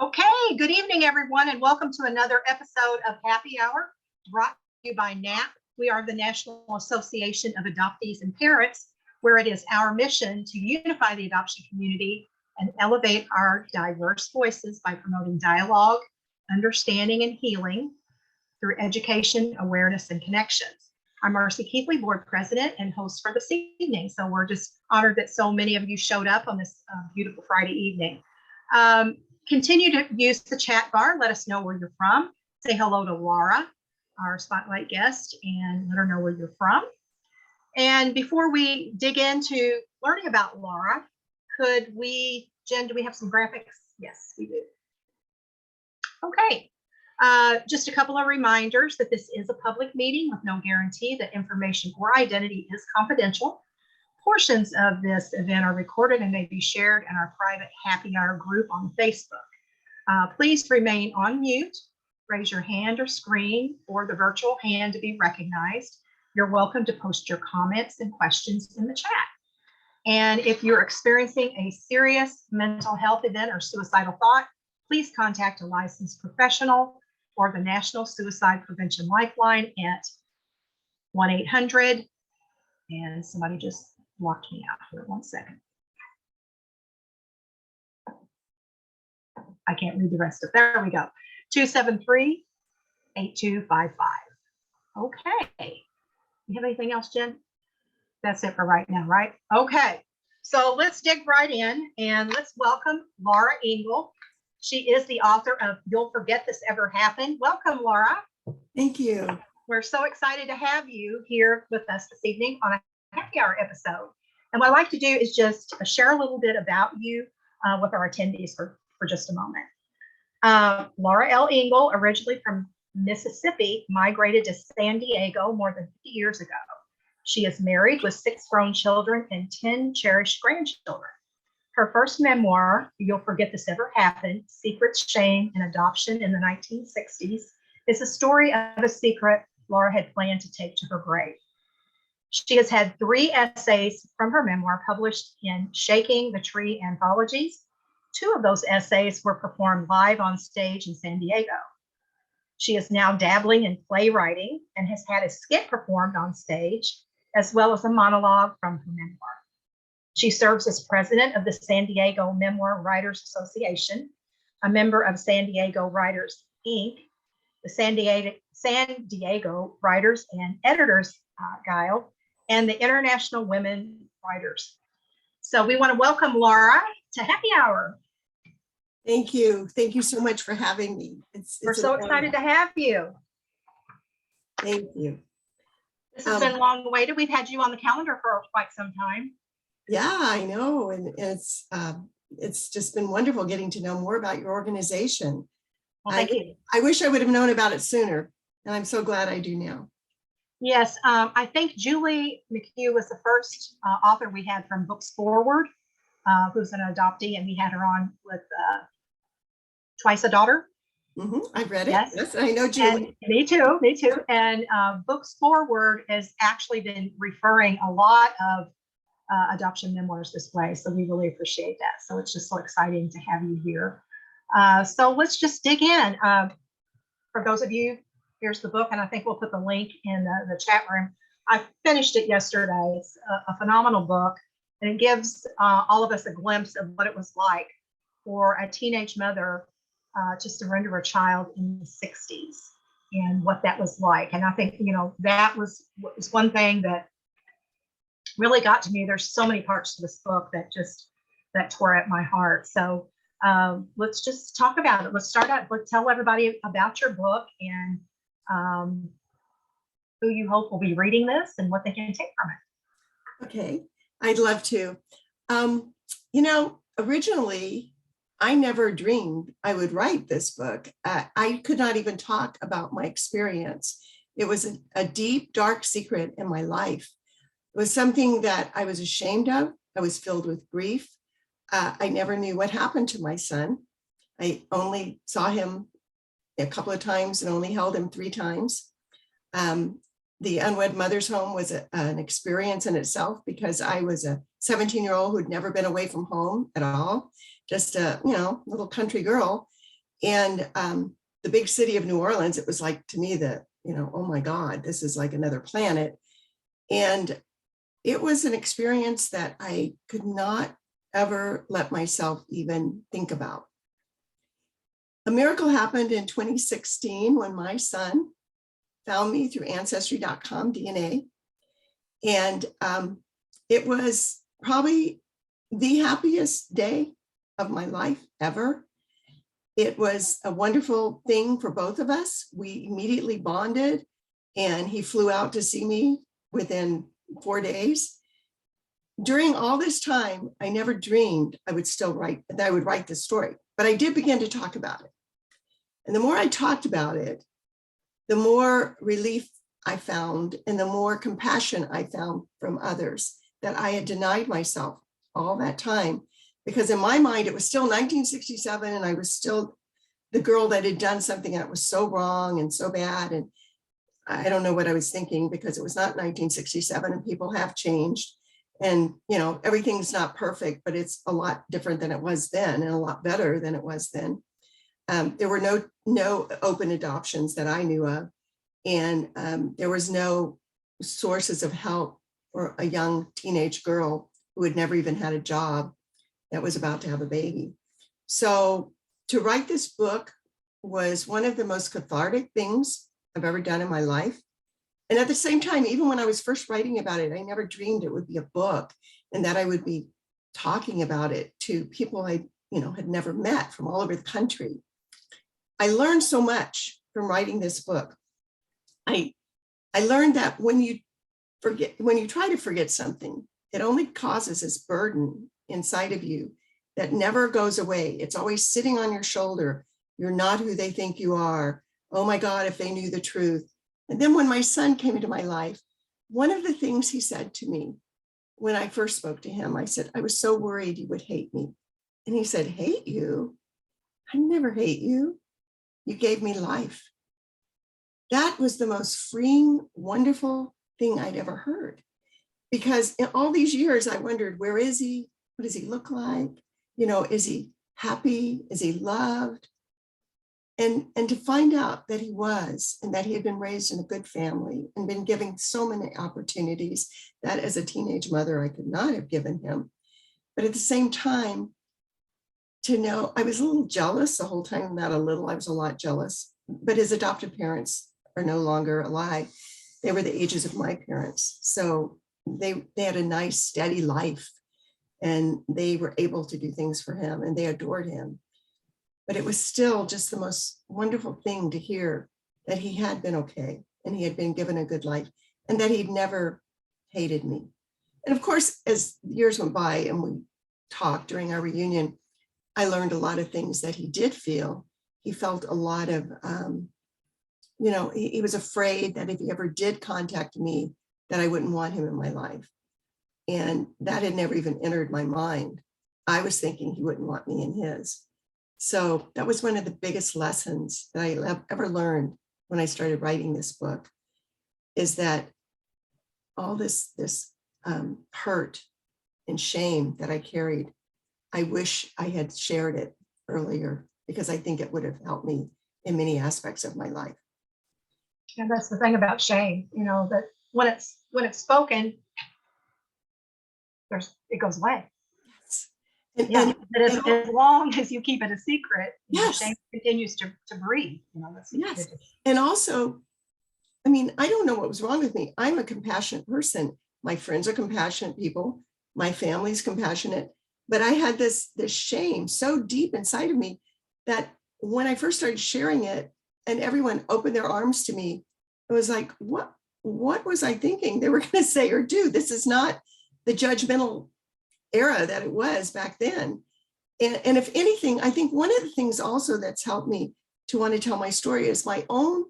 Okay, good evening, everyone, and welcome to another episode of Happy Hour, brought to you by NAP. We are the National Association of Adoptees and Parents, where it is our mission to unify the adoption community and elevate our diverse voices by promoting dialogue, understanding, and healing through education, awareness, and connections. I'm Marcie Keithley, board president and host for this evening. So we're just honored that so many of you showed up on this beautiful Friday evening. Continue to use the chat bar. Let us know where you're from. Say hello to Laura, our spotlight guest, and let her know where you're from. And before we dig into learning about Laura, Jen, do we have some graphics? Yes, we do. Okay. Just a couple of reminders that this is a public meeting with no guarantee that information or identity is confidential. Portions of this event are recorded and may be shared in our private happy hour group on Facebook. Please remain on mute, raise your hand or screen for the virtual hand to be recognized. You're welcome to post your comments and questions in the chat. And if you're experiencing a serious mental health event or suicidal thought, please contact a licensed professional or the National Suicide Prevention Lifeline at 1-800, and somebody just locked me out here. 1 second. I can't read the rest of it. There we go. 273-8255. Okay. You have anything else, Jen? That's it for right now, right? Okay. So let's dig right in and let's welcome Laura Engel. She is the author of You'll Forget This Ever Happened. Welcome, Laura. Thank you. We're so excited to have you here with us this evening on a happy hour episode. And what I'd like to do is just share a little bit about you with our attendees for just a moment. Laura L. Engel, originally from Mississippi, migrated to San Diego more than 50 years ago. She is married with 6 grown children and 10 cherished grandchildren. Her first memoir, You'll Forget This Ever Happened, Secrets, Shame, and Adoption in the 1960s, is a story of a secret Laura had planned to take to her grave. She has had 3 essays from her memoir published in Shaking the Tree anthologies. 2 of those essays were performed live on stage in San Diego. She is now dabbling in playwriting and has had a skit performed on stage, as well as a monologue from her memoir. She serves as president of the San Diego Memoir Writers Association, a member of San Diego Writers, Inc., the San Diego Writers and Editors Guild, and the International Women Writers. So we want to welcome Laura to Happy Hour. Thank you. Thank you so much for having me. We're so excited to have you. Thank you. This has been long awaited. We've had you on the calendar for quite some time. Yeah, I know. And it's just been wonderful getting to know more about your organization. Well, thank you. I wish I would have known about it sooner, and I'm so glad I do now. Yes, I think Julie McHugh was the first author we had from Books Forward, who's an adoptee, and we had her on with Twice a Daughter. I've read it. Yes, I know Julie. And me too. And Books Forward has actually been referring a lot of adoption memoirs this way, so we really appreciate that. So it's just so exciting to have you here. So let's just dig in. For those of you, here's the book, and I think we'll put the link in the chat room. I finished it yesterday. It's a phenomenal book, and it gives all of us a glimpse of what it was like for a teenage mother to surrender a child in the 60s and what that was like. And I think, that was one thing that really got to me. There's so many parts to this book that tore at my heart. So let's just talk about it. Let's start out. Let's tell everybody about your book and who you hope will be reading this and what they can take from it. Okay, I'd love to. Originally, I never dreamed I would write this book. I could not even talk about my experience. It was a deep, dark secret in my life. It was something that I was ashamed of. I was filled with grief. I never knew what happened to my son. I only saw him a couple of times and only held him 3 times. The unwed mother's home was an experience in itself because I was a 17-year-old who'd never been away from home at all, just a little country girl. And the big city of New Orleans, it was like to me that, oh my God, this is like another planet. And it was an experience that I could not ever let myself even think about. A miracle happened in 2016 when my son found me through ancestry.com DNA. And it was probably the happiest day of my life ever. It was a wonderful thing for both of us. We immediately bonded, and he flew out to see me within 4 days. During all this time, I never dreamed I would write this story, but I did begin to talk about it. And the more I talked about it, the more relief I found and the more compassion I found from others that I had denied myself all that time. Because in my mind, it was still 1967 and I was still the girl that had done something that was so wrong and so bad. And I don't know what I was thinking, because it was not 1967 and people have changed. And, everything's not perfect, but it's a lot different than it was then and a lot better than it was then. There were no open adoptions that I knew of. And there was no sources of help for a young teenage girl who had never even had a job that was about to have a baby. So to write this book was one of the most cathartic things I've ever done in my life. And at the same time, even when I was first writing about it, I never dreamed it would be a book and that I would be talking about it to people I, had never met from all over the country. I learned so much from writing this book. I learned that when you try to forget something, it only causes this burden inside of you that never goes away. It's always sitting on your shoulder. You're not who they think you are. Oh my God, if they knew the truth. And then when my son came into my life, one of the things he said to me when I first spoke to him, I said, I was so worried you would hate me. And he said, hate you? I never hate you. You gave me life. That was the most freeing, wonderful thing I'd ever heard. Because in all these years, I wondered, where is he? What does he look like? Is he happy? Is he loved? And to find out that he was, and that he had been raised in a good family and been given so many opportunities that as a teenage mother, I could not have given him. But at the same time, to know, I was a little jealous the whole time, not a little, I was a lot jealous, but his adoptive parents are no longer alive. They were the ages of my parents. So they had a nice, steady life, and they were able to do things for him, and they adored him. But it was still just the most wonderful thing to hear that he had been okay, and he had been given a good life, and that he'd never hated me. And of course, as years went by and we talked during our reunion, I learned a lot of things that he did feel. He felt a lot of, he was afraid that if he ever did contact me, that I wouldn't want him in my life. And that had never even entered my mind. I was thinking he wouldn't want me in his. So that was one of the biggest lessons that I ever learned when I started writing this book, is that all this hurt and shame that I carried, I wish I had shared it earlier, because I think it would have helped me in many aspects of my life. And that's the thing about shame, that when it's spoken, it goes away. Yes. And as long as you keep it a secret, yes, shame continues to breathe. Yes. And also, I don't know what was wrong with me. I'm a compassionate person. My friends are compassionate people. My family's compassionate. But I had this shame so deep inside of me that when I first started sharing it and everyone opened their arms to me, it was like, what was I thinking they were going to say or do? This is not the judgmental era that it was back then. And if anything, I think one of the things also that's helped me to want to tell my story is my own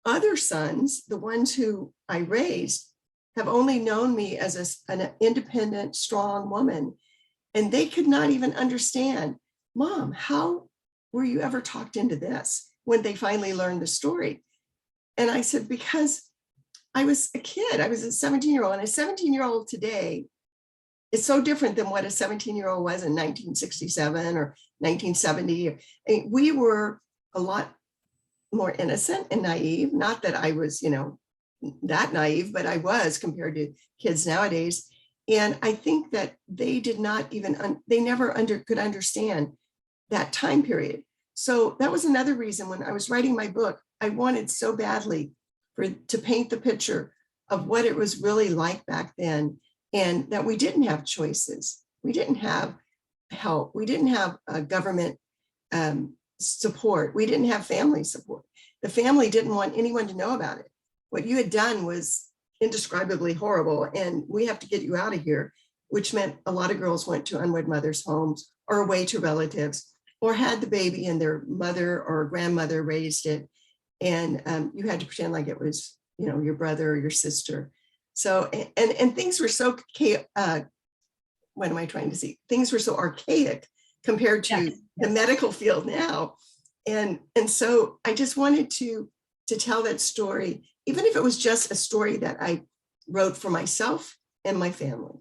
other sons, the ones who I raised, have only known me as an independent, strong woman. And they could not even understand, Mom, how were you ever talked into this, when they finally learned the story? And I said, because I was a kid, I was a 17-year-old, and a 17-year-old today It's so different than what a 17-year-old was in 1967 or 1970. I mean, we were a lot more innocent and naive. Not that I was, that naive, but I was compared to kids nowadays. And I think that they did not even, they never could understand that time period. So that was another reason when I was writing my book, I wanted so badly to paint the picture of what it was really like back then, and that we didn't have choices. We didn't have help. We didn't have government support. We didn't have family support. The family didn't want anyone to know about it. What you had done was indescribably horrible, and we have to get you out of here, which meant a lot of girls went to unwed mothers' homes or away to relatives, or had the baby and their mother or grandmother raised it. And you had to pretend like it was, your brother or your sister. So, and things were so, what am I trying to say? Things were so archaic compared to the medical field now. And so I just wanted to tell that story, even if it was just a story that I wrote for myself and my family.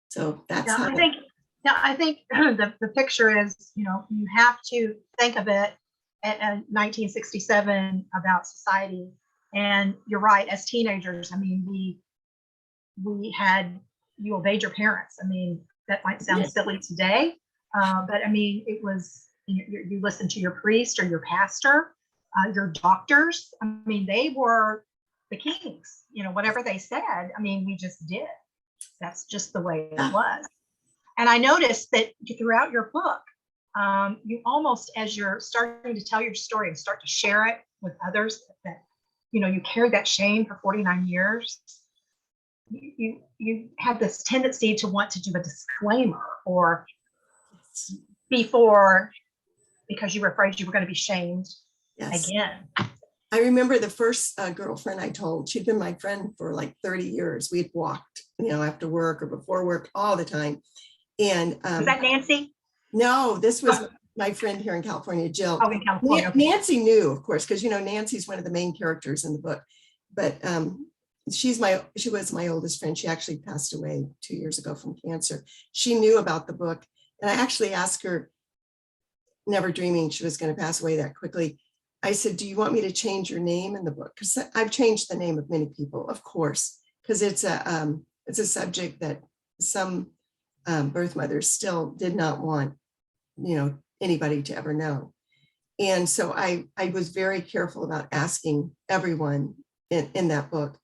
So that's how I think the picture is, you have to think of it at 1967 about society. And you're right, as teenagers, I mean, we had, you obeyed your parents. I mean, that might sound silly today, but I mean, it was, you listened to your priest or your pastor, your doctors. I mean, they were the kings, whatever they said. I mean, we just did. That's just the way it was. And I noticed that throughout your book, you almost, as you're starting to tell your story and start to share it with others, that you carried that shame for 49 years. You had this tendency to want to do a disclaimer or before, because you were afraid you were going to be shamed again. I remember the first girlfriend I told, she'd been my friend for like 30 years. We'd walked, after work or before work all the time. And was that Nancy? No, this was my friend here in California, Jill. Oh, in California. Nancy knew, of course, because Nancy's one of the main characters in the book. But she was my oldest friend. She actually passed away 2 years ago from cancer. She knew about the book, and I actually asked her, never dreaming she was going to pass away that quickly. I said, "Do you want me to change your name in the book?" Because I've changed the name of many people, of course, because it's a subject that some birth mothers still did not want, anybody to ever know. And so I was very careful about asking everyone in that book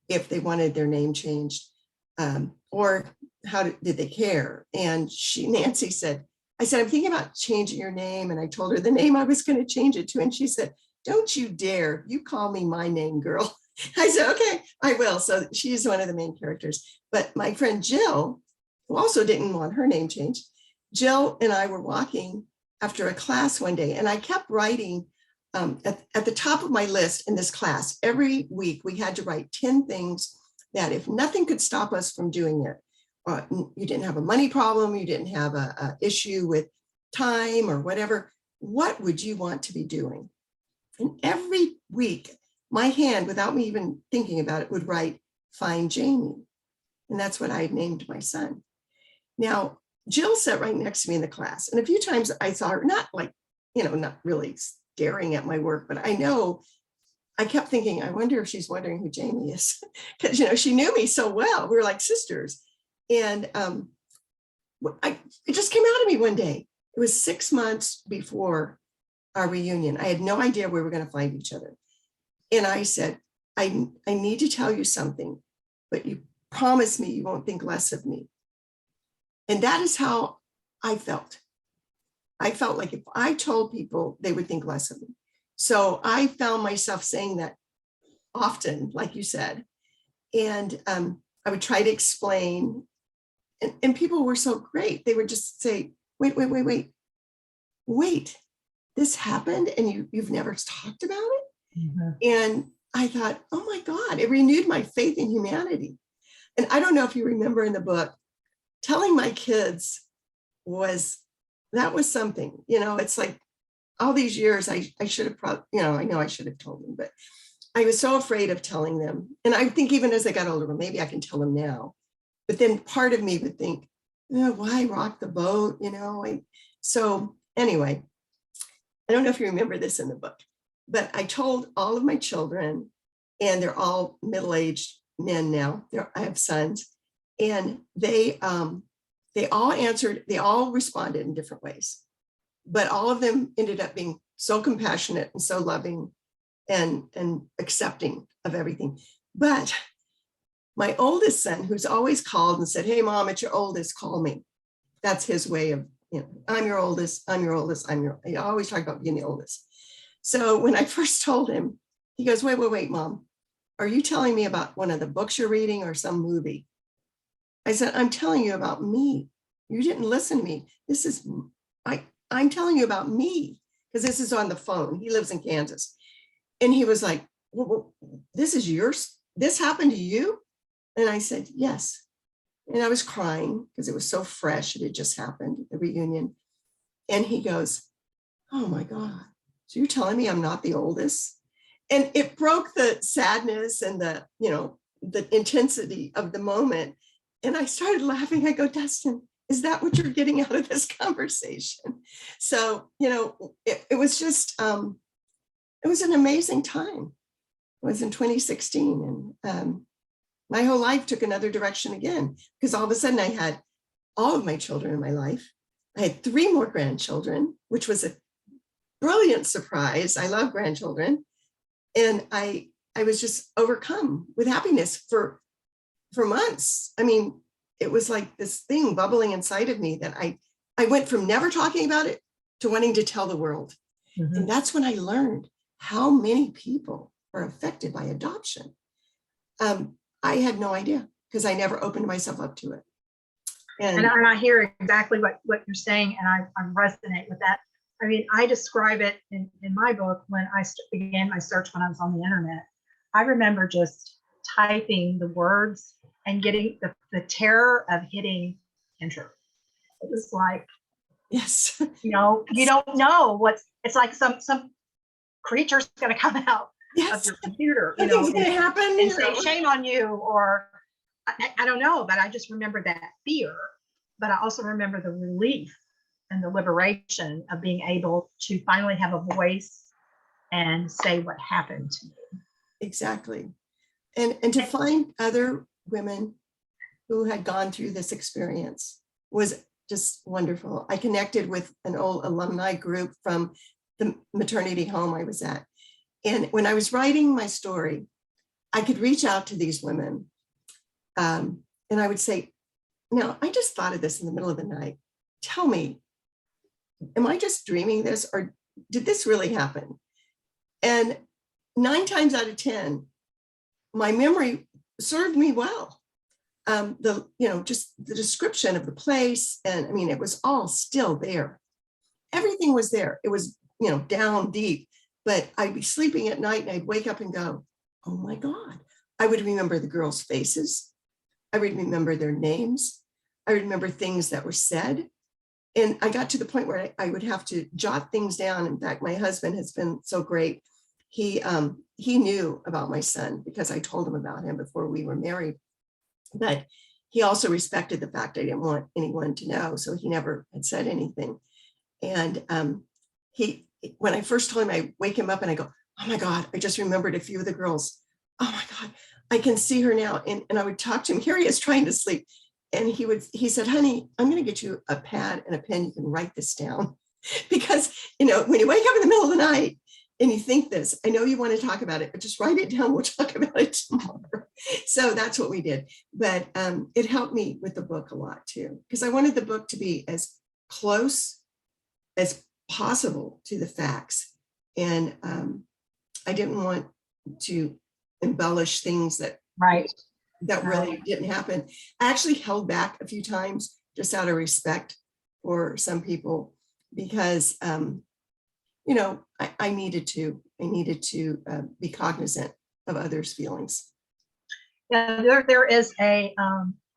if they wanted their name changed, or how did they care. And Nancy said, I said, "I'm thinking about changing your name." And I told her the name I was going to change it to. And she said, "Don't you dare. You call me my name, girl." I said, "Okay, I will." So she's one of the main characters. But my friend Jill, who also didn't want her name changed, Jill and I were walking after a class one day, and I kept writing at the top of my list in this class. Every week we had to write 10 things that if nothing could stop us from doing it, you didn't have a money problem, you didn't have a issue with time or whatever, what would you want to be doing? And every week, my hand, without me even thinking about it, would write, "Find Jamie." And that's what I had named my son. Now, Jill sat right next to me in the class. And a few times I saw her, not like, not really staring at my work, but I kept thinking, I wonder if she's wondering who Jamie is. Because, she knew me so well. We were like sisters. And it just came out of me one day. It was 6 months before our reunion. I had no idea we were going to find each other. And I said, I need to tell you something, but you promise me you won't think less of me. And that is how I felt. I felt like if I told people, they would think less of me. So I found myself saying that often, like you said. And I would try to explain. And people were so great. They would just say, wait, this happened and you've never talked about it? Mm-hmm. And I thought, oh my God, it renewed my faith in humanity. And I don't know if you remember in the book, telling my kids was something, it's like all these years I should have probably, I know I should have told them, but I was so afraid of telling them. And I think even as I got older, well, maybe I can tell them now. But then part of me would think, why rock the boat? So anyway, I don't know if you remember this in the book, but I told all of my children, and they're all middle-aged men now. I have sons, and they all answered, they all responded in different ways, but all of them ended up being so compassionate and so loving and accepting of everything. But my oldest son, who's always called and said, "Hey, Mom, it's your oldest, call me." That's his way of, I'm your oldest, I'm your oldest, he always talked about being the oldest. So when I first told him, he goes, wait, Mom, are you telling me about one of the books you're reading or some movie? I said, I'm telling you about me. You didn't listen to me. I'm telling you about me, because this is on the phone. He lives in Kansas. And he was like, well, this is yours. This happened to you? And I said, yes. And I was crying because it was so fresh. It had just happened, the reunion. And he goes, oh my God. So you're telling me I'm not the oldest? And it broke the sadness and the intensity of the moment. And I started laughing. I go, Dustin, is that what you're getting out of this conversation? So, it was just, it was an amazing time. It was in 2016. And my whole life took another direction again, because all of a sudden I had all of my children in my life. I had 3 more grandchildren, which was a brilliant surprise. I love grandchildren. And I was just overcome with happiness for months. I mean, it was like this thing bubbling inside of me that I went from never talking about it to wanting to tell the world. Mm-hmm. And that's when I learned how many people are affected by adoption. I had no idea, because I never opened myself up to it. And I hear exactly what you're saying, and I resonate with that. I mean, I describe it in my book when I began my search when I was on the internet. I remember just typing the words and getting the terror of hitting enter. It was like, yes, you don't know it's like some creature's going to come out of your computer, something's going to happen and say shame on you, or I don't know, but I just remember that fear. But I also remember the relief and the liberation of being able to finally have a voice and say what happened to me. Exactly. And to find other women who had gone through this experience was just wonderful. I connected with an old alumni group from the maternity home I was at. And when I was writing my story, I could reach out to these women. And I would say, now, I just thought of this in the middle of the night. Tell me, am I just dreaming this, or did this really happen? And 9 times out of 10, my memory served me well. Just the description of the place. And I mean, it was all still there. Everything was there. It was, down deep, but I'd be sleeping at night and I'd wake up and go, oh my God. I would remember the girls' faces. I would remember their names. I would remember things that were said. And I got to the point where I would have to jot things down. In fact, my husband has been so great. He knew about my son because I told him about him before we were married. But he also respected the fact I didn't want anyone to know. So he never had said anything. And when I first told him, I wake him up and I go, oh my God, I just remembered a few of the girls. Oh my God, I can see her now. And I would talk to him. Here he is trying to sleep. And he said, honey, I'm going to get you a pad and a pen. You can write this down. Because, when you wake up in the middle of the night and you think this, I know you want to talk about it, but just write it down. We'll talk about it tomorrow. So that's what we did. But it helped me with the book a lot too, because I wanted the book to be as close as possible to the facts. And I didn't want to embellish things that really didn't happen. I actually held back a few times just out of respect for some people, because I needed to be cognizant of others' feelings. Yeah, there is a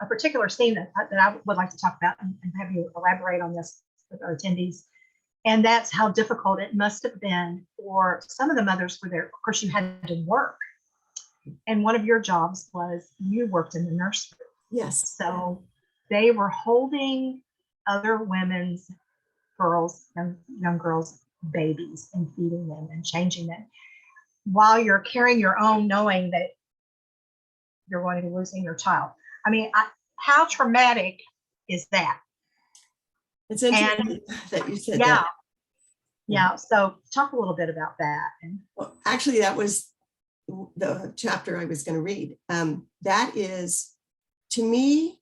particular scene that I would like to talk about and have you elaborate on this with our attendees. And that's how difficult it must have been for some of the mothers who were there. Of course, you had to work. And one of your jobs was you worked in the nursery. Yes. So they were holding other women's girls, young girls, babies and feeding them and changing them while you're carrying your own, knowing that you're going to be losing your child. I mean, how traumatic is that? It's And interesting that you said yeah, that. yeah. So talk a little bit about that. Well, actually, that was the chapter I was going to read. That is, to me,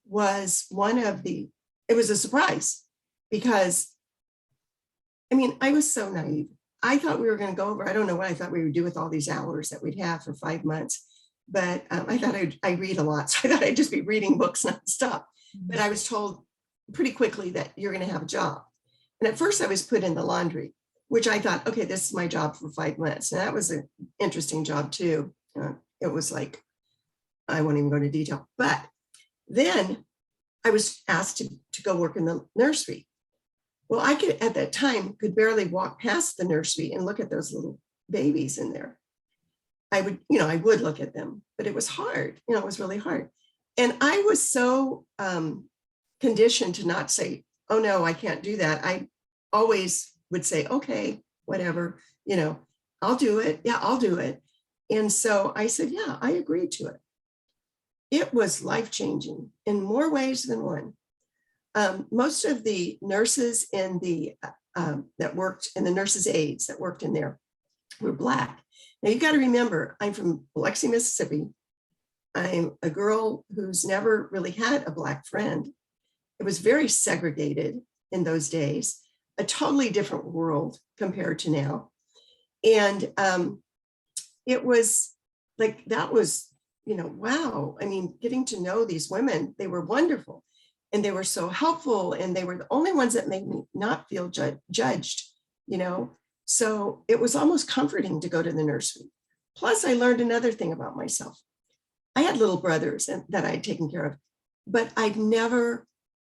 was one of the, it was a surprise because, I mean, I was so naive. I thought we were going to go over, I don't know what I thought we would do with all these hours that we'd have for 5 months, but I thought I read a lot. So I thought I'd just be reading books nonstop. But I was told pretty quickly that you're going to have a job. And at first I was put in the laundry, which I thought, okay, this is my job for 5 months. And that was an interesting job too. It was like, I won't even go into detail. But then I was asked to go work in the nursery. Well, I could, at that time, could barely walk past the nursery and look at those little babies in there. I would look at them, but it was hard. It was really hard. And I was so conditioned to not say, oh no, I can't do that. I always would say, okay, whatever, I'll do it. Yeah, I'll do it. And so I said, yeah, I agreed to it. It was life-changing in more ways than one. Most of the nurses in the that worked, and the nurses' aides that worked in there were Black. Now you got to remember, I'm from Biloxi, Mississippi. I'm a girl who's never really had a Black friend. It was very segregated in those days, a totally different world compared to now. And it was like, that was, wow. I mean, getting to know these women, they were wonderful. And they were so helpful. And they were the only ones that made me not feel judged, So it was almost comforting to go to the nursery. Plus, I learned another thing about myself. I had little brothers that I had taken care of, but I'd never,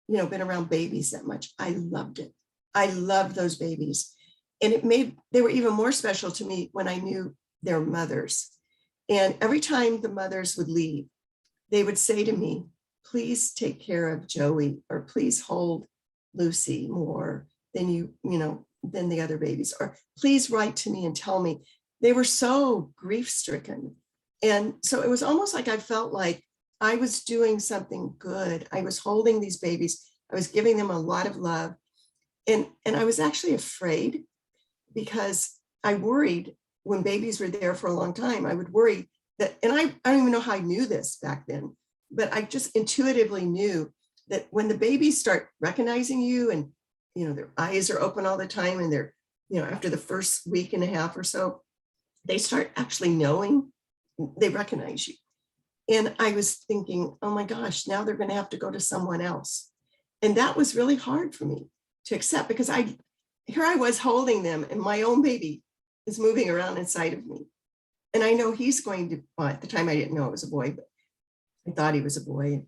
been around babies that much. I loved it. I loved those babies. And they were even more special to me when I knew their mothers. And every time the mothers would leave, they would say to me, please take care of Joey, or please hold Lucy more than than the other babies, or please write to me and tell me. They were so grief-stricken. And so it was almost like I felt like I was doing something good. I was holding these babies. I was giving them a lot of love. And I was actually afraid, because I worried when babies were there for a long time. I would worry that, and I don't even know how I knew this back then, but I just intuitively knew that when the babies start recognizing you, and their eyes are open all the time, and they're, after the first week and a half or so, they start actually knowing, they recognize you. And I was thinking, oh my gosh, now they're going to have to go to someone else. And that was really hard for me to accept, because here I was holding them, and my own baby is moving around inside of me. And I know he's going to, well, at the time I didn't know it was a boy, but I thought he was a boy.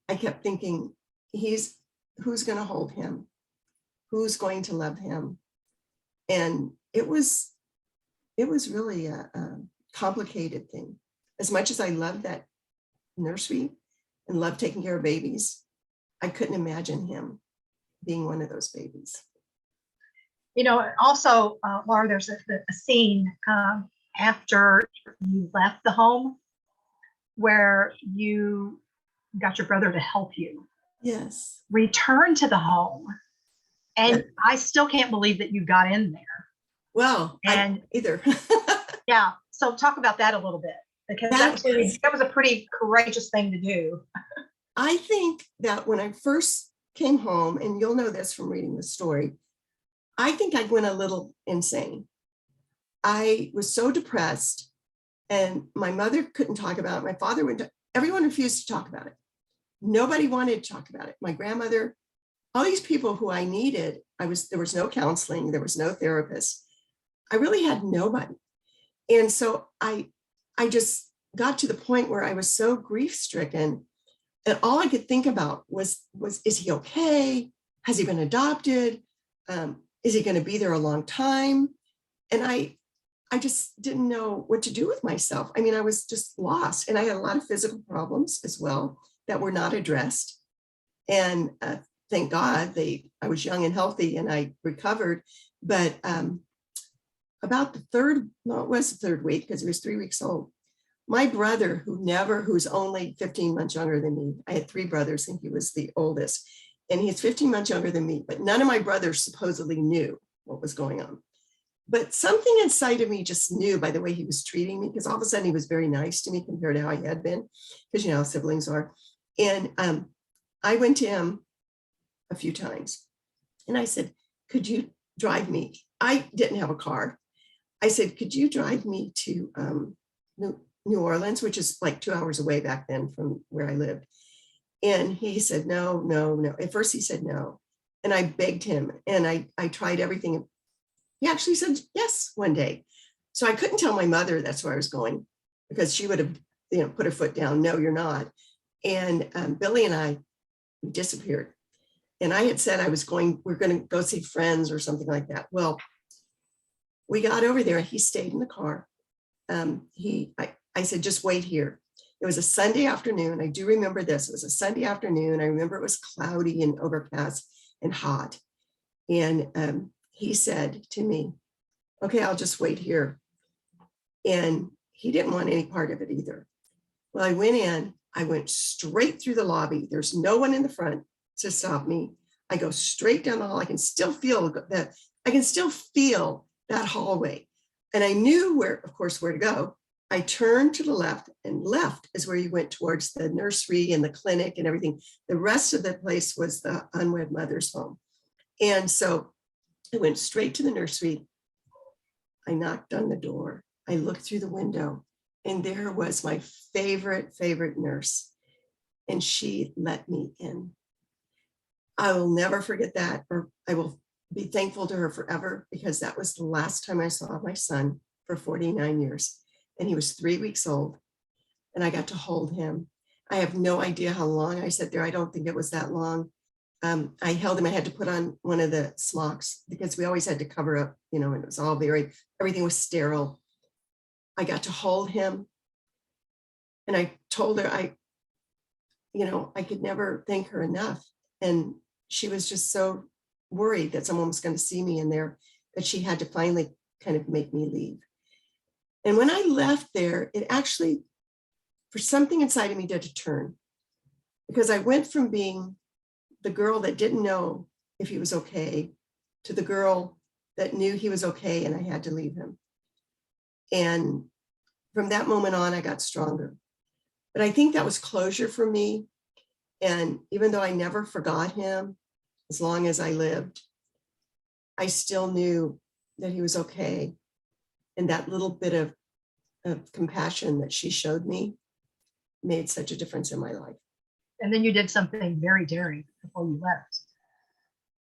I kept thinking, who's going to hold him? Who's going to love him? And it was really a complicated thing. As much as I loved that nursery and loved taking care of babies, I couldn't imagine him being one of those babies. Also, Laura, there's a scene after you left the home where you got your brother to help you. Yes. Return to the home. And Yeah. I still can't believe that you got in there. Well, and either. Yeah. So talk about that a little bit, because that was a pretty courageous thing to do. I think that when I first came home, and you'll know this from reading the story, I think I went a little insane. I was so depressed, and my mother couldn't talk about it. My father wouldn't. Everyone refused to talk about it. Nobody wanted to talk about it. My grandmother, all these people who I needed, there was no counseling, there was no therapist. I really had nobody. And so I just got to the point where I was so grief-stricken, and all I could think about was, is he okay? Has he been adopted? Is he going to be there a long time? And I just didn't know what to do with myself. I mean, I was just lost, and I had a lot of physical problems as well. that were not addressed. And thank God I was young and healthy and I recovered. But about the third, no, it was the third week because he was 3 weeks old. My brother, who's only 15 months younger than me, I had 3 brothers and he was the oldest, and he's 15 months younger than me, but none of my brothers supposedly knew what was going on. But something inside of me just knew by the way he was treating me, because all of a sudden he was very nice to me compared to how he had been, because you know how siblings are. And I went to him a few times and I said, could you drive me? I didn't have a car. I said, could you drive me to New Orleans, which is like 2 hours away back then from where I lived. And he said, no, no, no. At first he said no. And I begged him and I tried everything. He actually said yes one day. So I couldn't tell my mother that's where I was going, because she would have, put her foot down. No, you're not. And Billy and I disappeared. And I had said we're going to go see friends or something like that. Well, we got over there. He stayed in the car. I said, just wait here. It was a Sunday afternoon. I do remember this. It was a Sunday afternoon. I remember it was cloudy and overcast and hot. And he said to me, okay, I'll just wait here. And he didn't want any part of it either. Well, I went in. I went straight through the lobby. There's no one in the front to stop me. I go straight down the hall. I can still feel that hallway. And I knew where to go. I turned to the left, and left is where you went towards the nursery and the clinic and everything. The rest of the place was the unwed mother's home. And so I went straight to the nursery. I knocked on the door. I looked through the window, and there was my favorite nurse. And she let me in. I will never forget that, or I will be thankful to her forever, because that was the last time I saw my son for 49 years. And he was 3 weeks old, and I got to hold him. I have no idea how long I sat there. I don't think it was that long. I held him. I had to put on one of the smocks because we always had to cover up, and it was all everything was sterile. I got to hold him, and I told her I could never thank her enough. And she was just so worried that someone was going to see me in there that she had to finally kind of make me leave. And when I left there, it actually, for something inside of me, did a turn, because I went from being the girl that didn't know if he was okay to the girl that knew he was okay and I had to leave him. And from that moment on, I got stronger. But I think that was closure for me. And even though I never forgot him, as long as I lived, I still knew that he was okay. And that little bit of compassion that she showed me made such a difference in my life. And then you did something very daring before you left.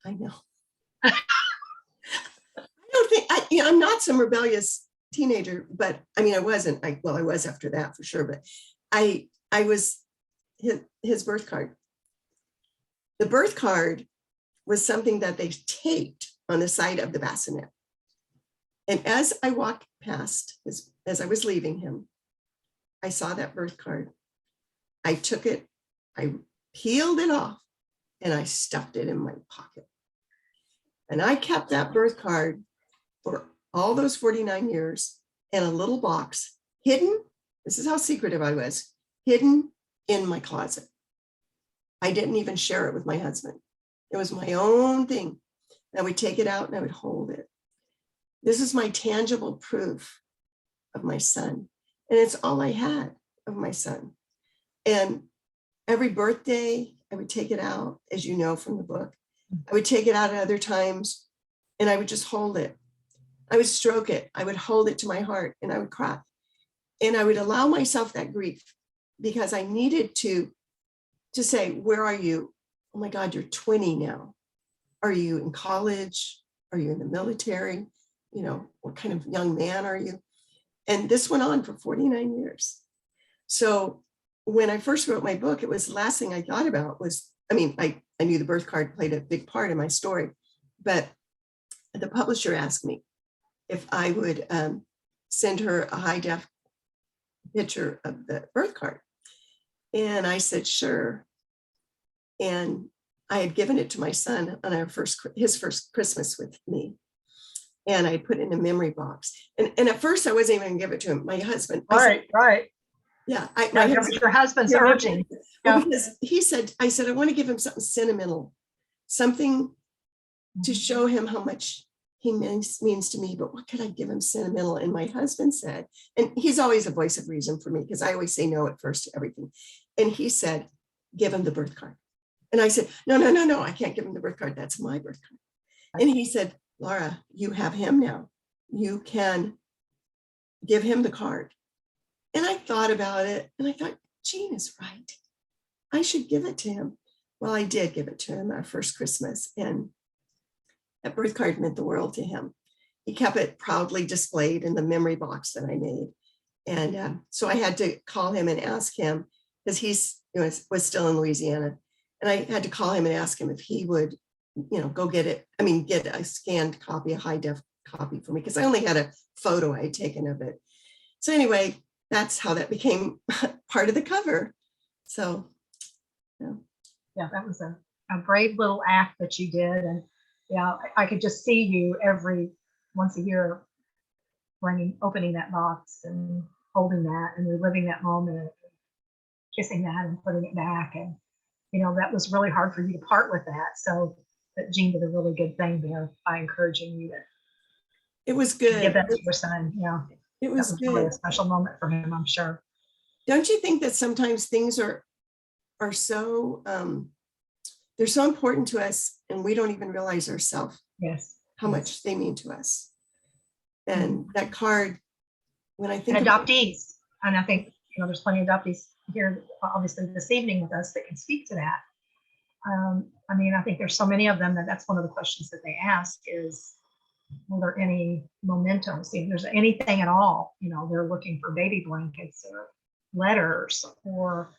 I know. I don't think, I'm not some rebellious teenager, but I mean, I wasn't. I was after that for sure, but I was his birth card. The birth card was something that they taped on the side of the bassinet. And as I walked past, as I was leaving him, I saw that birth card. I took it, I peeled it off, and I stuffed it in my pocket. And I kept that birth card for all those 49 years in a little box, hidden. This is how secretive I was, hidden in my closet. I didn't even share it with my husband. It was my own thing. I would take it out and I would hold it. This is my tangible proof of my son. And it's all I had of my son. And every birthday, I would take it out, as you know from the book. I would take it out at other times and I would just hold it. I would stroke it. I would hold it to my heart and I would cry. And I would allow myself that grief because I needed to say, where are you? Oh my God, you're 20 now. Are you in college? Are you in the military? What kind of young man are you? And this went on for 49 years. So when I first wrote my book, it was the last thing I thought about was, I knew the birth card played a big part in my story, but the publisher asked me if I would send her a high def picture of the birth card. And I said, sure. And I had given it to my son on his first Christmas with me. And I put it in a memory box. And at first I wasn't even gonna give it to him. My husband. Right, right. Yeah. That was your husband's urging. Well, because I said, I want to give him something sentimental, something to show him how much he means to me, but what could I give him sentimental? And my husband said, and he's always a voice of reason for me because I always say no at first to everything. And he said, give him the birth card. And I said, no, I can't give him the birth card. That's my birth card. And he said, Laura, you have him now. You can give him the card. And I thought about it and I thought, Jean is right. I should give it to him. Well, I did give it to him our first Christmas, and that birth card meant the world to him. He kept it proudly displayed in the memory box that I made. And so I had to call him and ask him, because he's was still in Louisiana. And I had to call him and ask him if he would, go get a scanned copy, a high def copy for me, because I only had a photo I had taken of it. So anyway, that's how that became part of the cover. So, yeah, that was a brave little act that you did. And yeah, I could just see you once a year opening that box and holding that and reliving that moment, and kissing that and putting it back. And, that was really hard for you to part with that. So that Jean did a really good thing there by encouraging you to it was good. Give that to your son. Yeah. It was good. Really a special moment for him, I'm sure. Don't you think that sometimes things are so they're so important to us and we don't even realize ourselves how much they mean to us. And that card, when I think adoptees, and I think there's plenty of adoptees here obviously this evening with us that can speak to that. I think there's so many of them that's one of the questions that they ask is, were there any mementos? If there's anything at all, they're looking for baby blankets or letters or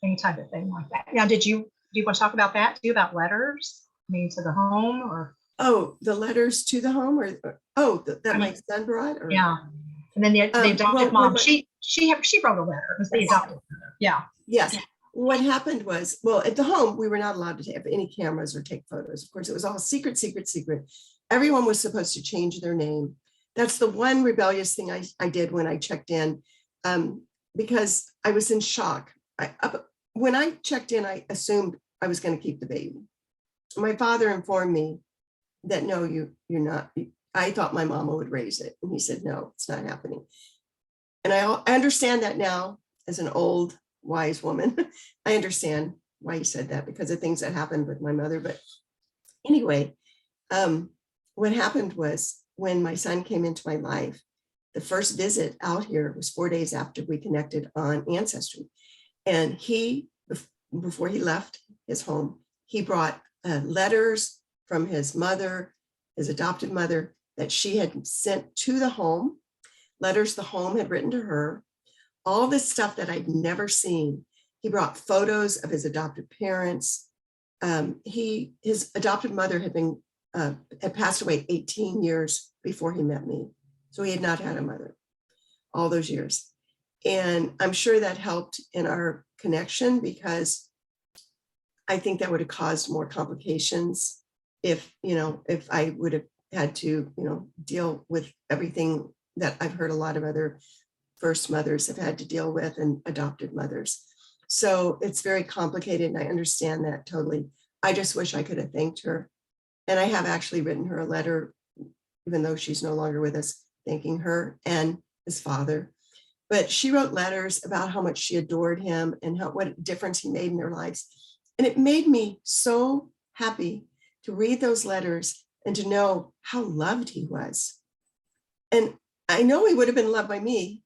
any type of thing like that. Now, do you want to talk about that too, about letters? To the home, or the letters to the home, or that my son brought, or yeah. And then the adopted mom, she wrote a letter. It was the adopted mother. Yeah. Yes. What happened was, at the home, we were not allowed to have any cameras or take photos. Of course, it was all secret. Everyone was supposed to change their name. That's the one rebellious thing I did when I checked in, because I was in shock. When I checked in, I assumed I was going to keep the baby. My father informed me that, no, you're not. I thought my mama would raise it. And he said, no, it's not happening. And I understand that now as an old, wise woman. I understand why he said that because of things that happened with my mother. But anyway, what happened was when my son came into my life, the first visit out here was 4 days after we connected on Ancestry. And he, before he left his home, he brought letters from his mother, his adopted mother, that she had sent to the home, letters the home had written to her, all this stuff that I'd never seen. He brought photos of his adopted parents. His adopted mother had passed away 18 years before he met me. So he had not had a mother all those years. And I'm sure that helped in our connection, because I think that would have caused more complications if I would have had to, deal with everything that I've heard a lot of other first mothers have had to deal with, and adopted mothers. So it's very complicated, and I understand that totally. I just wish I could have thanked her. And I have actually written her a letter, even though she's no longer with us, thanking her and his father. But she wrote letters about how much she adored him and what difference he made in their lives. And it made me so happy to read those letters and to know how loved he was. And I know he would have been loved by me,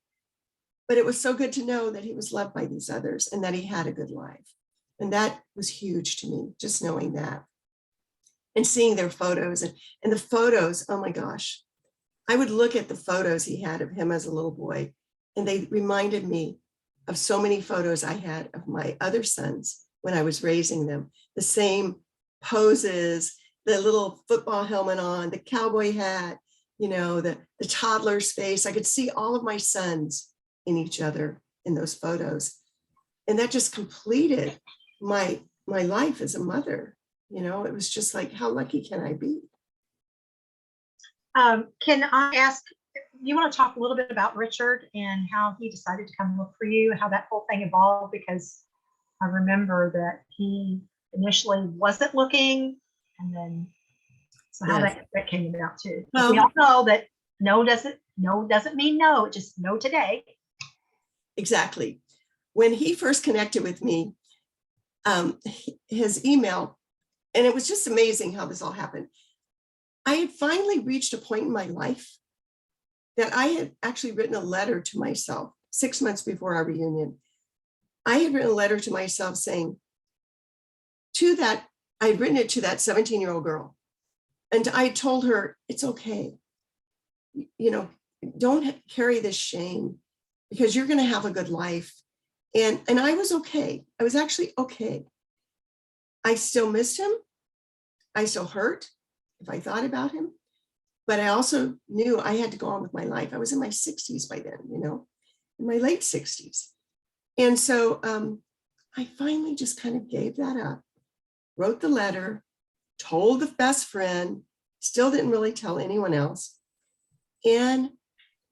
but it was so good to know that he was loved by these others and that he had a good life. And that was huge to me, just knowing that. And seeing their photos and the photos, oh my gosh. I would look at the photos he had of him as a little boy, and they reminded me of so many photos I had of my other sons when I was raising them. The same poses, the little football helmet on, the cowboy hat, the toddler's face. I could see all of my sons in each other in those photos. And that just completed my life as a mother. You know, it was just like, how lucky can I be? Can I ask, you want to talk a little bit about Richard and how he decided to come look for you, how that whole thing evolved? Because I remember that he initially wasn't looking, and then so how Yes. that came about too. 'Cause we Well, all know that no doesn't mean no, it just no today. exactly. When he first connected with me, his email, and it was just amazing how this all happened. I had finally reached a point in my life that I had actually written a letter to myself 6 months before our reunion. I had written a letter to myself saying I had written it to that 17-year-old girl. And I told her, it's okay. You know, don't carry this shame because you're going to have a good life. And I was okay. I was actually okay. I still missed him. I still hurt if I thought about him. But I also knew I had to go on with my life. I was in my 60s by then, you know, in my late 60s. And so I finally just kind of gave that up, wrote the letter, told the best friend, still didn't really tell anyone else. And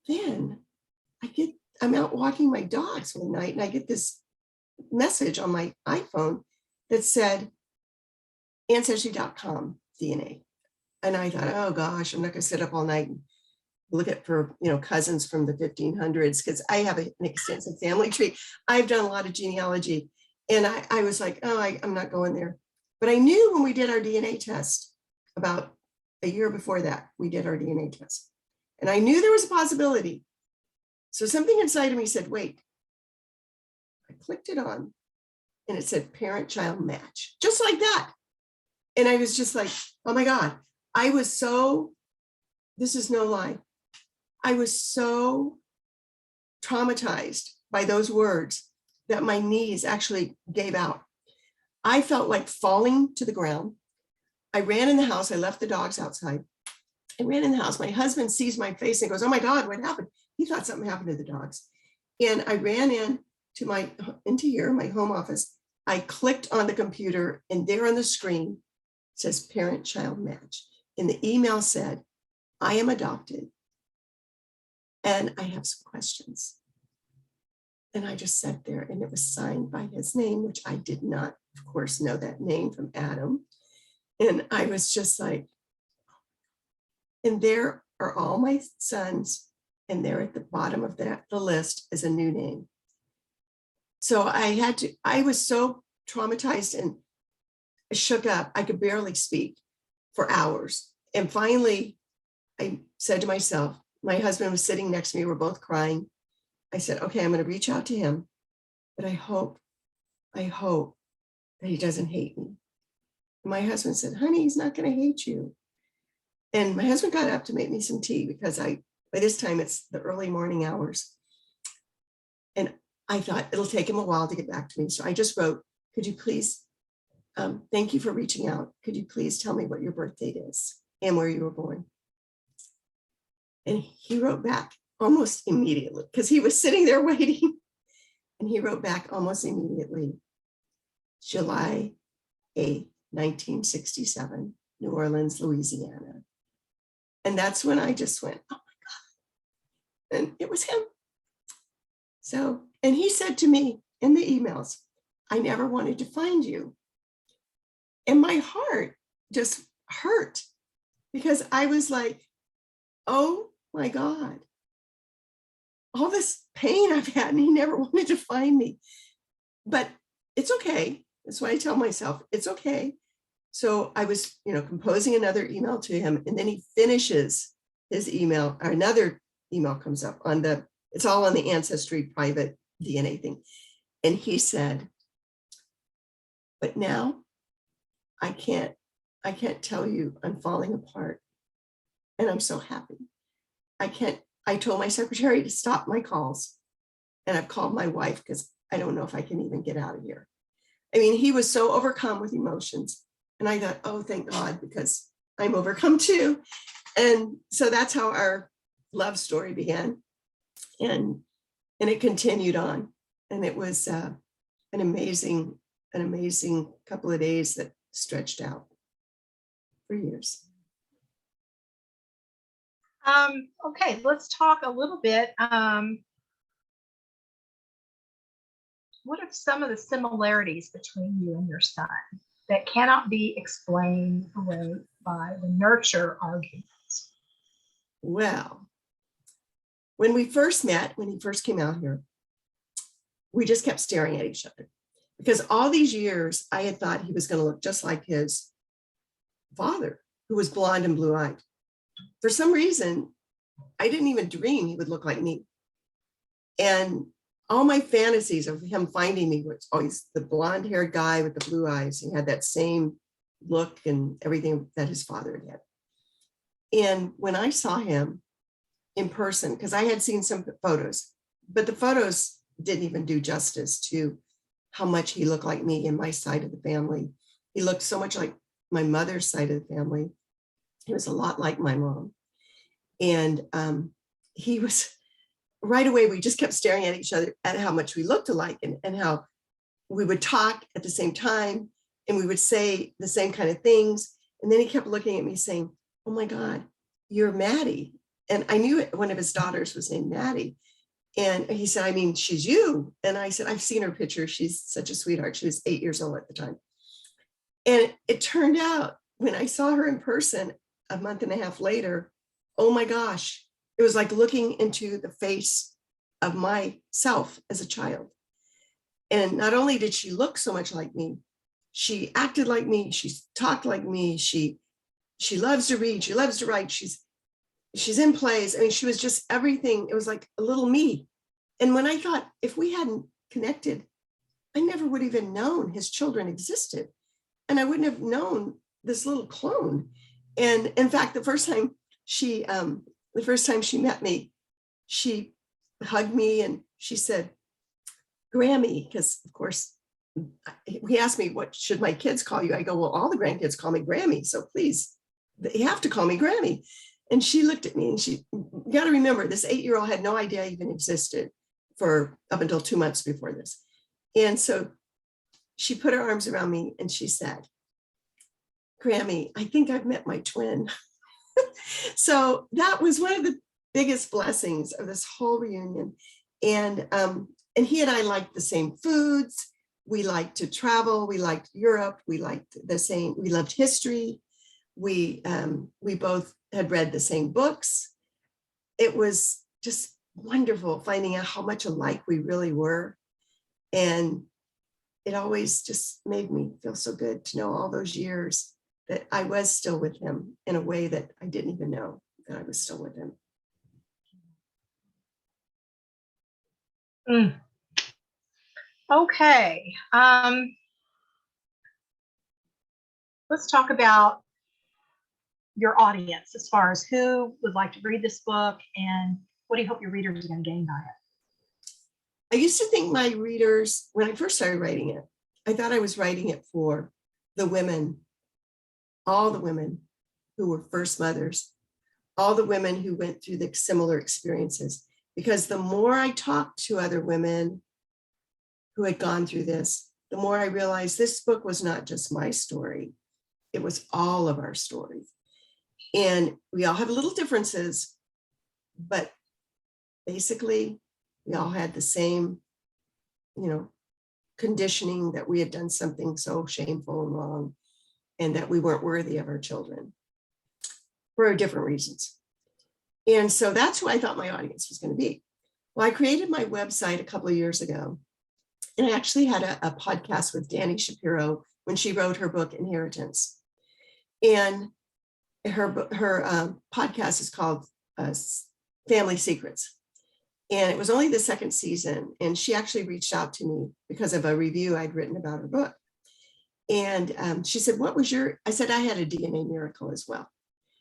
then I'm out walking my dogs one night and I get this message on my iPhone that said ancestry.com DNA. And I thought, oh gosh, I'm not going to sit up all night and look at for, you know, cousins from the 1500s, because I have an extensive family tree. I've done a lot of genealogy. And I was like, oh, I'm not going there. But I knew when we did our DNA test, about a year before that, we did our DNA test. And I knew there was a possibility. So something inside of me said, wait. I clicked it on and it said parent-child match, just like that. And I was just like, oh my God, this is no lie. I was so traumatized by those words that my knees actually gave out. I felt like falling to the ground. I ran in the house. I left the dogs outside. I ran in the house. My husband sees my face and goes, oh my God, what happened? He thought something happened to the dogs. And I ran into my home office. I clicked on the computer and there on the screen says parent-child match. And the email said, I am adopted and I have some questions. And I just sat there and it was signed by his name, which I did not, of course, know that name from Adam. And I was just like, and there are all my sons, and there at the bottom of the list is a new name. So I was so traumatized and shook up, I could barely speak for hours. And finally, I said to myself, my husband was sitting next to me, we're both crying. I said, okay, I'm going to reach out to him, but I hope that he doesn't hate me. And my husband said, honey, he's not going to hate you. And my husband got up to make me some tea because by this time it's the early morning hours. And I thought it'll take him a while to get back to me. So I just wrote, could you please, thank you for reaching out. Could you please tell me what your birth date is and where you were born? And he wrote back almost immediately because he was sitting there waiting. And he wrote back almost immediately, July 8th, 1967, New Orleans, Louisiana. And that's when I just went, oh my God. And it was him. So, and he said to me in the emails, I never wanted to find you. And my heart just hurt because I was like, oh my God, all this pain I've had, and he never wanted to find me. But it's okay. That's why I tell myself, it's okay. So I was, composing another email to him, and then he finishes his email, or another email comes up it's all on the Ancestry private DNA thing. And he said, but now I can't tell you I'm falling apart. And I'm so happy. I told my secretary to stop my calls. And I've called my wife because I don't know if I can even get out of here. I mean, he was so overcome with emotions. And I thought, oh, thank God, because I'm overcome too. And so that's how our love story began. And it continued on. And it was an amazing couple of days that stretched out for years. Okay, let's talk a little bit. What are some of the similarities between you and your son that cannot be explained away by the nurture arguments? Well, when we first met, when he first came out here, we just kept staring at each other because all these years I had thought he was going to look just like his father, who was blonde and blue-eyed. For some reason, I didn't even dream he would look like me. And all my fantasies of him finding me was always the blonde-haired guy with the blue eyes. He had that same look and everything that his father had. And when I saw him in person, because I had seen some photos, but the photos didn't even do justice to how much he looked like me in my side of the family. He looked so much like my mother's side of the family. He was a lot like my mom. And he was, right away, we just kept staring at each other at how much we looked alike and how we would talk at the same time and we would say the same kind of things. And then he kept looking at me saying, oh my God, you're Maddie. And I knew one of his daughters was named Maddie. And he said, I mean, she's you. And I said, I've seen her picture. She's such a sweetheart. She was 8 years old at the time. And it turned out when I saw her in person a month and a half later, oh my gosh, it was like looking into the face of myself as a child. And not only did she look so much like me, she acted like me, she talked like me, she loves to read, she loves to write, she's in plays. I mean, she was just everything. It was like a little me. And when I thought, if we hadn't connected, I never would have even known his children existed. And I wouldn't have known this little clone. And in fact, the first time she met me, she hugged me and she said, Grammy, because of course, he asked me, what should my kids call you? I go, well, all the grandkids call me Grammy. So please, they have to call me Grammy. And she looked at me and you got to remember, this 8-year-old had no idea I even existed for up until 2 months before this. And so she put her arms around me and she said, Grammy, I think I've met my twin. So that was one of the biggest blessings of this whole reunion. And he and I liked the same foods. We liked to travel. We liked Europe. We liked we loved history. We both had read the same books. It was just wonderful finding out how much alike we really were. And it always just made me feel so good to know all those years that I was still with him in a way that I didn't even know that I was still with him. Mm. Okay. Let's talk about your audience as far as who would like to read this book and what do you hope your readers are going to gain by it? I used to think my readers, when I first started writing it, I thought I was writing it for the women, all the women who were first mothers, all the women who went through the similar experiences. Because the more I talked to other women who had gone through this, the more I realized this book was not just my story. It was all of our stories. And we all have little differences, but basically we all had the same, conditioning that we had done something so shameful and wrong and that we weren't worthy of our children for different reasons. And so that's who I thought my audience was going to be. Well, I created my website a couple of years ago, and I actually had a podcast with Dani Shapiro when she wrote her book, Inheritance. And her podcast is called Family Secrets. And it was only the second season. And she actually reached out to me because of a review I'd written about her book. And she said, I said, I had a DNA miracle as well.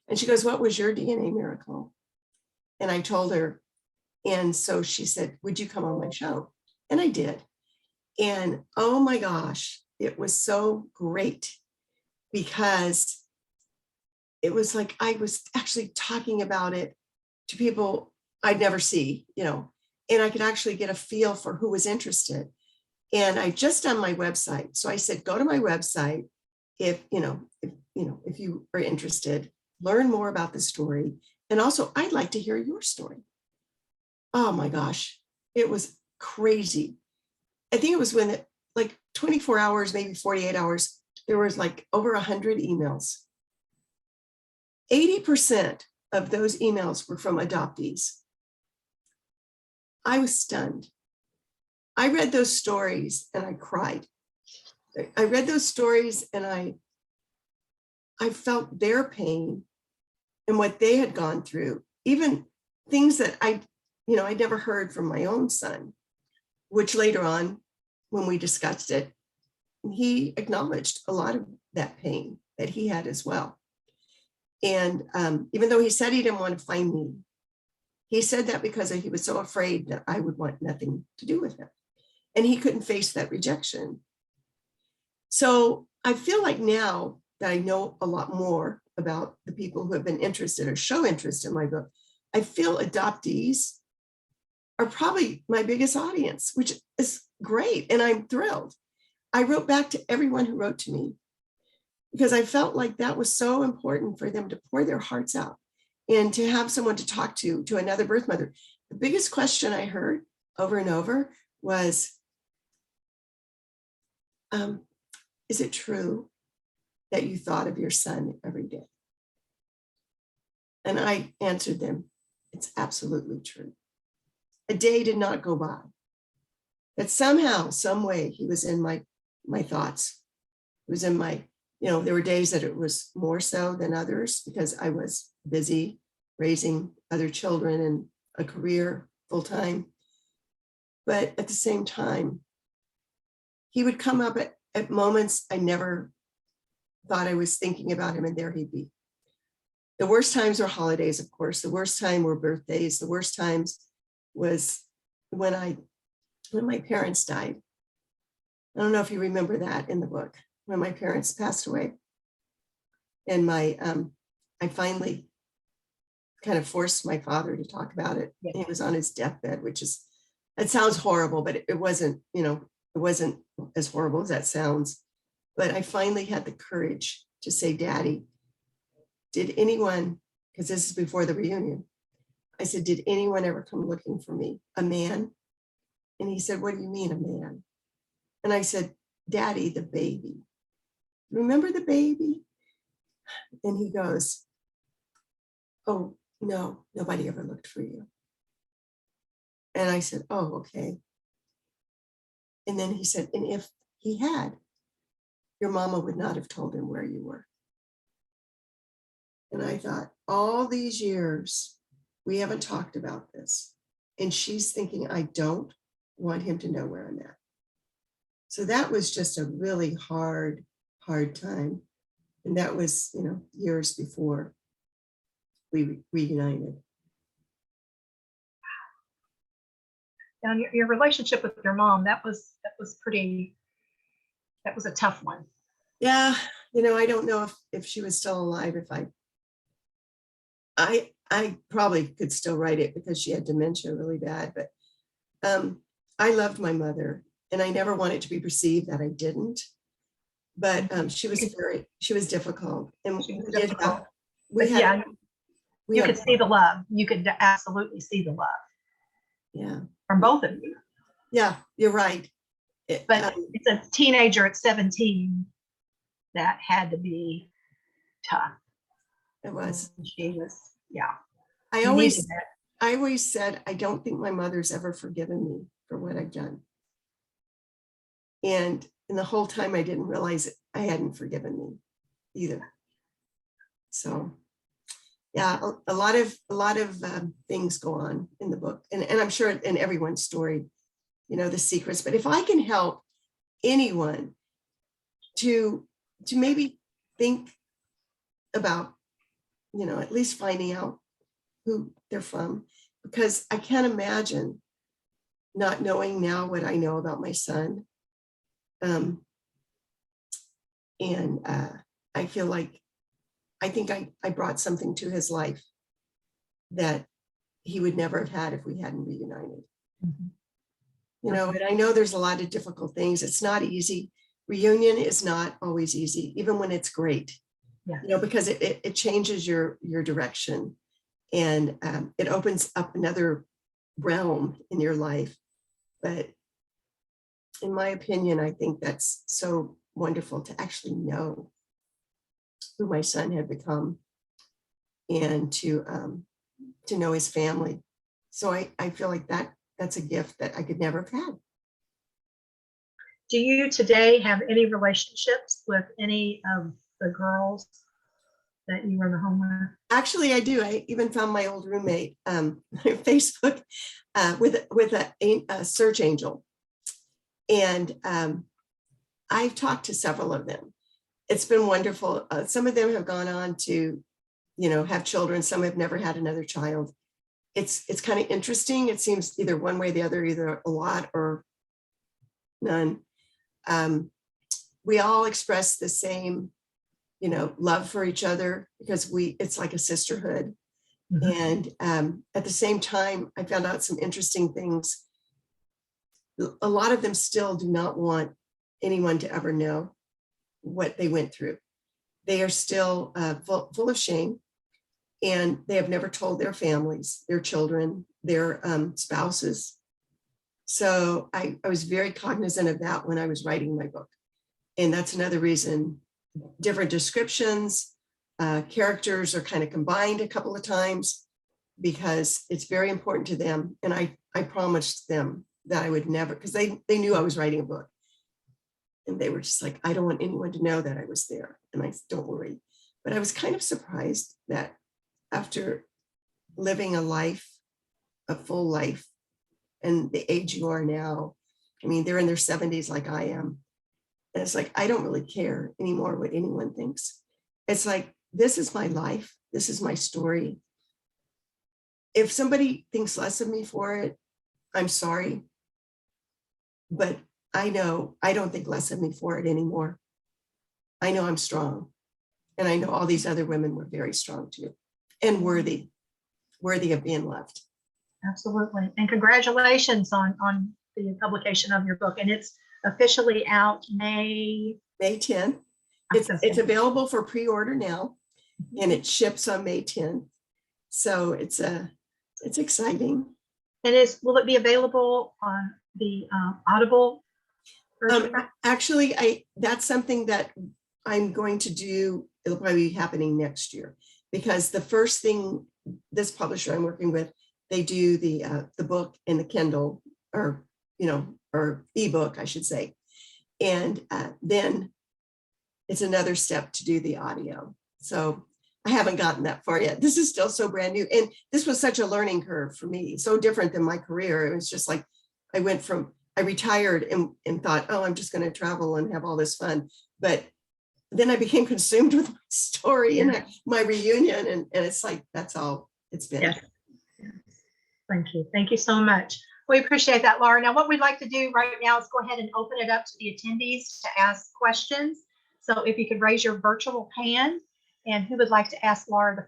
And she goes, what was your DNA miracle? And I told her. And so she said, would you come on my show? And I did. And oh my gosh, it was so great because it was like I was actually talking about it to people I'd never see, and I could actually get a feel for who was interested. And I just done my website. So I said, go to my website if you are interested, learn more about the story. And also, I'd like to hear your story. Oh my gosh, it was crazy. I think it was when like 24 hours, maybe 48 hours, there was like over 100 emails. 80% of those emails were from adoptees. I was stunned. I read those stories and I cried. I read those stories and I felt their pain and what they had gone through, even things that I never heard from my own son, which later on, when we discussed it, he acknowledged a lot of that pain that he had as well. And even though he said he didn't want to find me, he said that because he was so afraid that I would want nothing to do with him. And he couldn't face that rejection. So I feel like now that I know a lot more about the people who have been interested or show interest in my book, I feel adoptees are probably my biggest audience, which is great. And I'm thrilled. I wrote back to everyone who wrote to me because I felt like that was so important for them to pour their hearts out and to have someone to talk to another birth mother. The biggest question I heard over and over was, is it true that you thought of your son every day? And I answered them, it's absolutely true. A day did not go by that somehow, some way, he was in my thoughts. It was in my, there were days that it was more so than others because I was busy raising other children and a career full time. But at the same time, he would come up at moments I never thought I was thinking about him, and there he'd be. The worst times were holidays, of course. The worst time were birthdays. The worst times was when my parents died. I don't know if you remember that in the book, when my parents passed away. And I finally kind of forced my father to talk about it. Yeah. He was on his deathbed, it sounds horrible, but it wasn't, it wasn't as horrible as that sounds. But I finally had the courage to say, Daddy, did anyone, because this is before the reunion, I said, did anyone ever come looking for me? A man? And he said, what do you mean a man? And I said, Daddy, the baby. Remember the baby? And he goes, oh, no, nobody ever looked for you. And I said, oh, okay. And then he said, and if he had, your mama would not have told him where you were. And I thought, all these years, we haven't talked about this. And she's thinking, I don't want him to know where I'm at. So that was just a really hard time. And that was, years before we reunited. And your relationship with your mom, that was a tough one. Yeah. I don't know if she was still alive, I probably could still write it because she had dementia really bad, but I loved my mother and I never wanted to be perceived that I didn't, but she was difficult. And you could see the love. You could absolutely see the love. Yeah. From both of you. Yeah, you're right. But it's a teenager at 17 that had to be tough. It was. She was, yeah. I always said, I don't think my mother's ever forgiven me for what I've done. And in the whole time, I didn't realize I hadn't forgiven me either. So, yeah, a lot of things go on in the book, and I'm sure in everyone's story, the secrets. But if I can help anyone to maybe think about, at least finding out who they're from, because I can't imagine not knowing now what I know about my son. I feel like, I think I brought something to his life that he would never have had if we hadn't reunited. Mm-hmm. you know, and I know there's a lot of difficult things. It's not easy. Reunion is not always easy, even when it's great, Yeah. you know, because it changes your direction, and it opens up another realm in your life. But in my opinion, I think that's so wonderful to actually know who my son had become, and to know his family. So I feel like that's a gift that I could never have had. Do you today have any relationships with any of the girls that you were in the home with? Actually, I do. I even found my old roommate on Facebook with a search angel. And I've talked to several of them. It's been wonderful. Some of them have gone on to, you know, have children. Some have never had another child. It's kind of interesting. It seems either one way or the other, either a lot or none. We all express the same, you know, love for each other, because it's like a sisterhood. Mhm. And at the same time, I found out some interesting things. A lot of them still do not want anyone to ever know what they went through. They are still full of shame, and they have never told their families, their children, their spouses. So I was very cognizant of that when I was writing my book. And that's another reason different descriptions, characters are kind of combined a couple of times, because it's very important to them. And I promised them that I would never, because they knew I was writing a book. And they were just like, I don't want anyone to know that I was there. And I said, don't worry. But I was kind of surprised that after living a full life, and the age you are now, I mean, they're in their 70s like I am. And it's like, I don't really care anymore what anyone thinks. It's like, this is my life. This is my story. If somebody thinks less of me for it, I'm sorry. But I know I don't think less of me for it anymore. I know I'm strong. And I know all these other women were very strong too, and worthy of being loved. Absolutely. And congratulations on the publication of your book. And it's officially out May 10th. It's available for pre-order now, and it ships on May 10th. So it's exciting. And will it be available on the Audible version? Actually, that's something that I'm going to do. It'll probably be happening next year, because the first thing, this publisher I'm working with, they do the book in the Kindle, or ebook, I should say. And then it's another step to do the audio. So I haven't gotten that far yet. This is still so brand new. And this was such a learning curve for me, so different than my career. It was just like, I retired and thought, oh, I'm just going to travel and have all this fun. But then I became consumed with my story and my reunion. And it's like, that's all it's been. Yes. Thank you. Thank you so much. We appreciate that, Laura. Now, what we'd like to do right now is go ahead and open it up to the attendees to ask questions. So if you could raise your virtual hand, and who would like to ask Laura the